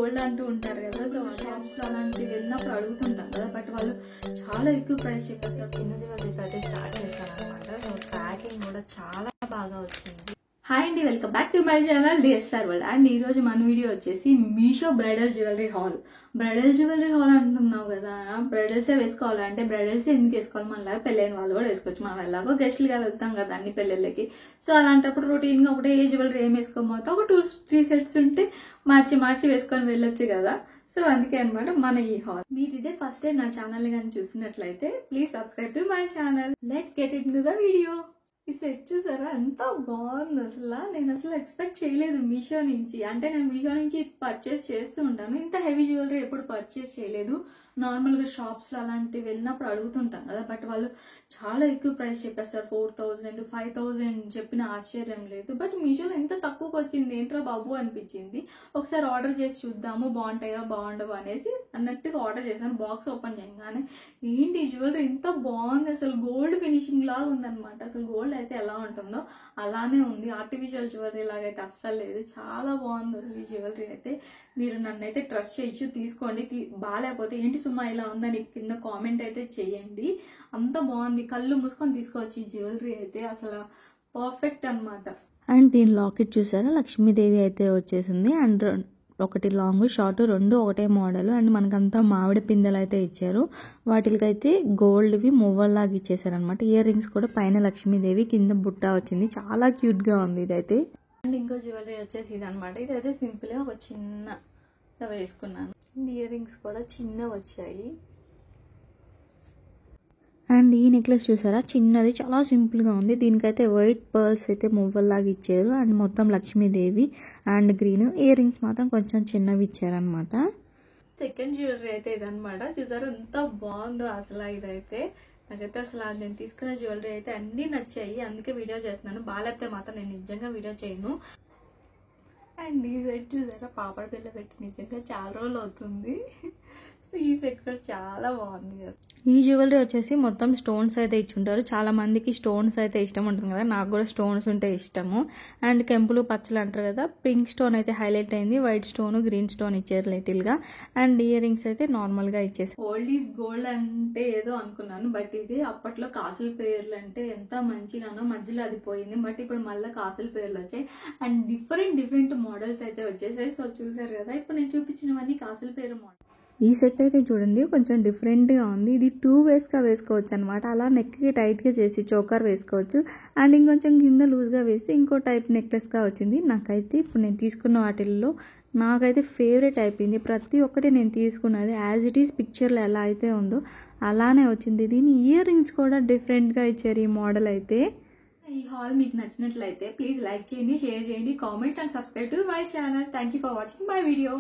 Gold అంటూ ఉంటారు కదా. సో షాప్స్ లో అలాంటివి వెళ్ళినప్పుడు అడుగుతుంటాం కదా, బట్ వాళ్ళు చాలా ఎక్కువ ప్రైస్ చెప్పేస్తారు. చిన్న జ్యువెలరీ అయితే స్టార్ట్ చేస్తాను అనమాట. సో ప్యాకింగ్ కూడా చాలా బాగా వచ్చింది. హాయ్ అండి, welcome back to my channel DSR world. And ఈ రోజు మన వీడియో వచ్చేసి Meesho bridal jewellery hall. Bridal jewellery hall అంటున్నావు కదా, బ్రైడల్సే వేసుకోవాలంటే బ్రైడల్స్ ఎందుకు వేసుకోవాలి, మనలాగా పెళ్ళైన వాళ్ళు కూడా వేసుకోవచ్చు. మనం ఎలాగో గెస్ట్లుగా వెళ్తాం కదా అన్ని పెళ్ళిళ్ళకి. సో అలాంటప్పుడు రొటీన్ గా ఒకటే ఏ జ్యువెలరీ ఏం వేసుకోకపోతే ఒక 2-3 సెట్స్ ఉంటే మార్చి వేసుకొని వెళ్ళొచ్చు కదా. సో అందుకే అనమాట మన ఈ హాల్. మీరు ఇదే ఫస్ట్ టైం నా ఛానల్ కానీ చూసినట్లయితే please subscribe to my channel. Let's get in to the video. ఈ సెట్ చూసారా ఎంత బాగుంది అసలు. నేను అసలు ఎక్స్పెక్ట్ చేయలేదు మీషో నుంచి. అంటే నేను మీషో నుంచి పర్చేస్ చేస్తూ ఉంటాను, ఇంత హెవీ జ్యువెలరీ ఎప్పుడు పర్చేస్ చేయలేదు. నార్మల్ గా షాప్స్ లో అలాంటివి వెళ్ళినప్పుడు అడుగుతుంటాం కదా, బట్ వాళ్ళు చాలా ఎక్కువ ప్రైస్ చెప్పేస్తారు. 4,000 5,000 చెప్పిన ఆశ్చర్యం లేదు. బట్ మీషోలో ఎంత తక్కువకి వచ్చింది ఏంట్రా బాబు అనిపించింది. ఒకసారి ఆర్డర్ చేసి చూద్దాము బాగుంటాయా బాగుండవు అనేసి అన్నట్టుగా ఆర్డర్ చేశాను. బాక్స్ ఓపెన్ చేయగానే ఏంటి జ్యువెలరీ ఇంత బాగుంది, అసలు గోల్డ్ ఫినిషింగ్ లాగా ఉందన్నమాట. అసలు గోల్డ్ అయితే ఎలా ఉంటుందో అలానే ఉంది. ఆర్టిఫిషియల్ జ్యువెలరీ లాగా అయితే అస్సలు లేదు. చాలా బాగుంది అసలు ఈ జ్యువెలరీ అయితే. మీరు నన్ను అయితే ట్రస్ట్ చేయొచ్చు, తీసుకోండి. బాగాలేకపోతే ఏంటి సుమా ఇలా ఉందని కింద కామెంట్ అయితే చేయండి. అంత బాగుంది, కళ్ళు మూసుకొని తీసుకోవచ్చు ఈ జ్యువెలరీ అయితే. అసలు పర్ఫెక్ట్ అనమాట. అండ్ దీని లాకెట్ చూసారా, లక్ష్మీదేవి అయితే వచ్చేసింది. అండ్ ఒకటి లాంగ్ షార్ట్ రెండు ఒకటే మోడల్. అండ్ మనకంతా మామిడి పిందెలు అయితే ఇచ్చారు. వాటికైతే గోల్డ్వి మువ్వల్లాగా ఇచ్చేసారు అనమాట. ఇయర్ రింగ్స్ కూడా పైన లక్ష్మీదేవి, కింద బుట్ట వచ్చింది. చాలా క్యూట్ గా ఉంది ఇదైతే. అండ్ ఇంకో జ్యువెలరీ వచ్చేసి ఇది అనమాట. ఇదైతే సింపుల్ గా ఒక చిన్న వేసుకున్నాను. ఇయర్ రింగ్స్ కూడా చిన్న వచ్చాయి. అండ్ ఈ నెక్లెస్ చూసారా, చిన్నది, చాలా సింపుల్ గా ఉంది. దీనికైతే వైట్ పర్ల్స్ అయితే మువ్వల్లాగా ఇచ్చారు. అండ్ మొత్తం Lakshmidevi and green. Ear rings మాత్రం కొంచెం చిన్నవి ఇచ్చారనమాట. సెకండ్ జ్యువెలరీ అయితే ఇదనమాట. చూసారా ఎంత బాగుందో అసలు. ఇదైతే నాకైతే అసలు నేను తీసుకున్న జ్యువెలరీ అయితే అన్ని నచ్చాయి, అందుకే వీడియో చేస్తున్నాను. బాగాలేకపోతే మాత్రం నేను నిజంగా వీడియో చేయను. అండ్ ఈ సెట్ చూసారా, పాపడ పిల్ల పెట్టి నిజంగా చాలా రోజులు అవుతుంది. సో ఈ సెట్ కూడా చాలా బాగుంది. ఈ జ్యువెలరీ వచ్చేసి మొత్తం స్టోన్స్ అయితే ఇచ్చుంటారు. చాలా మందికి స్టోన్స్ అయితే ఇష్టం ఉంటుంది కదా, నాకు కూడా స్టోన్స్ ఉంటే ఇష్టము. అండ్ కెంపులు పచ్చలు అంటారు కదా, పింక్ స్టోన్ అయితే హైలైట్ అయింది. వైట్ స్టోన్, గ్రీన్ స్టోన్ ఇచ్చారు లిటిల్ గా. అండ్ ఇయర్ రింగ్స్ అయితే నార్మల్ గా ఇచ్చేసి. ఓల్డ్ ఈజ్ గోల్డ్ అంటే ఏదో అనుకున్నాను, బట్ ఇది అప్పట్లో కాసుల పేర్లు అంటే ఎంత మంచిగానో, మధ్యలో అది పోయింది. బట్ ఇప్పుడు మళ్ళీ కాసుల పేర్లు వచ్చాయి. అండ్ డిఫరెంట్ మోడల్స్ అయితే వచ్చేసాయి. సో చూసారు కదా, ఇప్పుడు నేను చూపించినవన్నీ కాసుల పేరు మోడల్. ఈ సెట్ అయితే చూడండి కొంచెం డిఫరెంట్ గా ఉంది. ఇది 2 ways గా వేసుకోవచ్చు అనమాట. అలా నెక్ కి టైట్ గా చేసి చోకర్ వేసుకోవచ్చు. అండ్ ఇంకొంచెం కింద లూజ్ గా వేసి ఇంకో టైప్ నెక్లెస్ గా వచ్చింది. నాకైతే ఇప్పుడు నేను తీసుకున్న వాటిల్లో నాకైతే ఫేవరెట్ అయిపోయింది. ప్రతి ఒక్కటి నేను తీసుకున్నది యాజ్ ఇట్ ఈస్ పిక్చర్లో ఎలా అయితే ఉందో అలానే వచ్చింది. దీని ఇయర్ రింగ్స్ కూడా డిఫరెంట్ గా ఇచ్చారు ఈ మోడల్ అయితే. ఈ హాల్ మీకు నచ్చినట్లయితే ప్లీజ్ లైక్ చేయండి, షేర్ చేయండి, comment and subscribe to my channel. Thank you for watching my video.